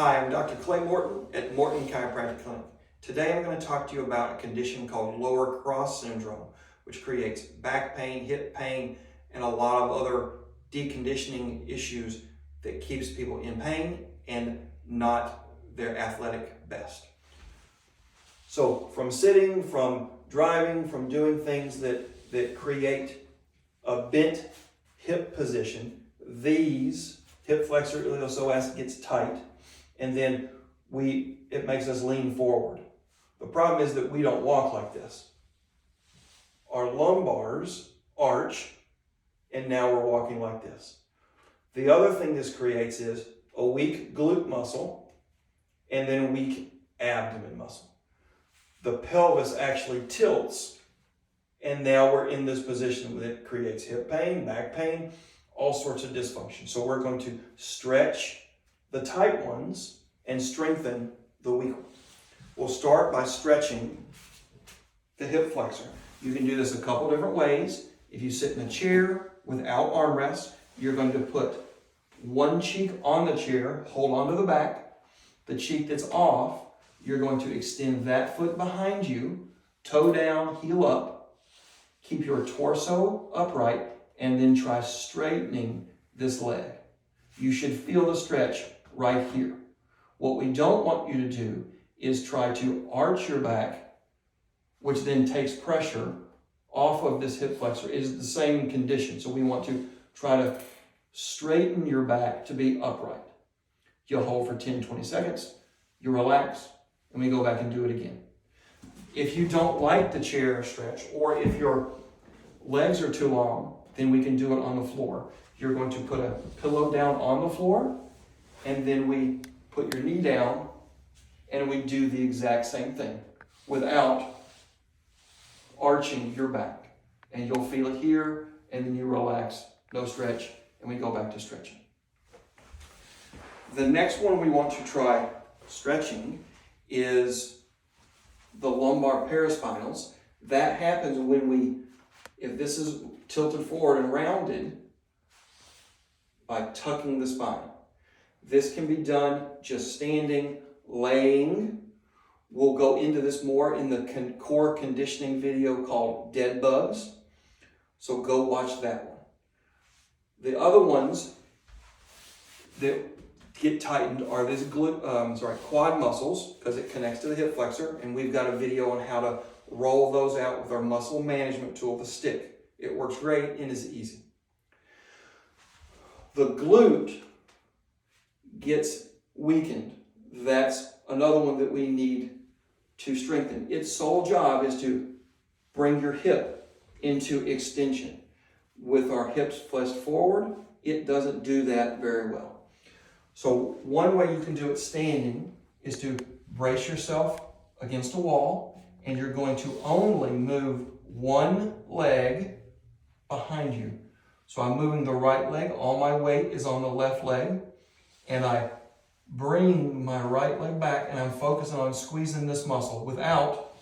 Hi, I'm Dr. Clay Morton at Morton Chiropractic Clinic. Today I'm going to talk to you about a condition called lower cross syndrome, which creates back pain, hip pain, and a lot of other deconditioning issues that keeps people in pain and not their athletic best. So from sitting, from driving, from doing things that create a bent hip position, these hip flexor iliopsoas gets tight, and then it makes us lean forward. The problem is that we don't walk like this. Our lumbars arch, and now we're walking like this. The other thing this creates is a weak glute muscle and then a weak abdomen muscle. The pelvis actually tilts, and now we're in this position that creates hip pain, back pain, all sorts of dysfunction. So we're going to stretch the tight ones and strengthen the weak ones. We'll start by stretching the hip flexor. You can do this a couple different ways. If you sit in a chair without armrest, you're going to put one cheek on the chair, hold onto the back. The cheek that's off, you're going to extend that foot behind you, toe down, heel up, keep your torso upright, and then try straightening this leg. You should feel the stretch right here. What we don't want you to do is try to arch your back, which then takes pressure off of this hip flexor. It is the same condition. So we want to try to straighten your back to be upright. You'll hold for 10, 20 seconds, you relax, and we go back and do it again. If you don't like the chair stretch, or if your legs are too long, then we can do it on the floor. You're going to put a pillow down on the floor, and then we put your knee down, and we do the exact same thing without arching your back. And you'll feel it here, and then you relax, no stretch, and we go back to stretching. The next one we want to try stretching is the lumbar paraspinals. That happens when if this is tilted forward and rounded, by tucking the spine. This can be done just standing, laying. We'll go into this more in the core conditioning video called Dead Bugs. So go watch that one. The other ones that get tightened are these quad muscles, because it connects to the hip flexor, and we've got a video on how to roll those out with our muscle management tool, the stick. It works great and is easy. The glute gets weakened. That's another one that we need to strengthen. Its sole job is to bring your hip into extension. With our hips flexed forward, it doesn't do that very well. So one way you can do it standing is to brace yourself against a wall, and you're going to only move one leg behind you. So I'm moving the right leg, all my weight is on the left leg, and I bring my right leg back, and I'm focusing on squeezing this muscle without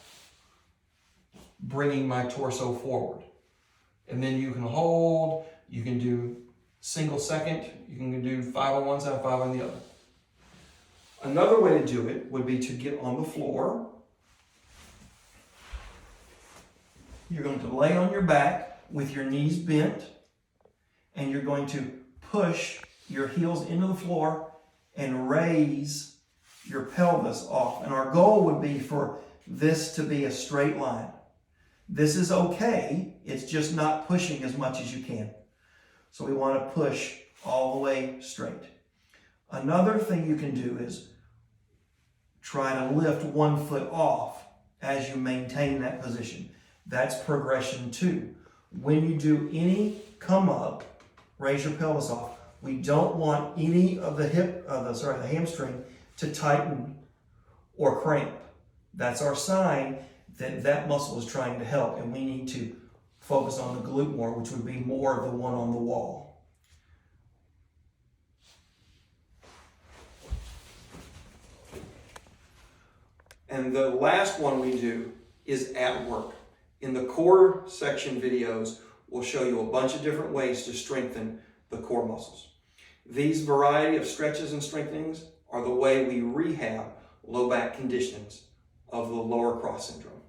bringing my torso forward. And then you can hold, you can do single second, you can do 5 on one side, 5 on the other. Another way to do it would be to get on the floor. You're going to lay on your back with your knees bent, and you're going to push your heels into the floor and raise your pelvis off. And our goal would be for this to be a straight line. This is okay, it's just not pushing as much as you can. So we want to push all the way straight. Another thing you can do is try to lift one foot off as you maintain that position. That's progression 2. When you do any come up, raise your pelvis off. We don't want any of the the hamstring to tighten or cramp. That's our sign that that muscle is trying to help, and we need to focus on the glute more, which would be more of the one on the wall. And the last one we do is at work. In the core section videos, we'll show you a bunch of different ways to strengthen the core muscles. These variety of stretches and strengthenings are the way we rehab low back conditions of the lower cross syndrome.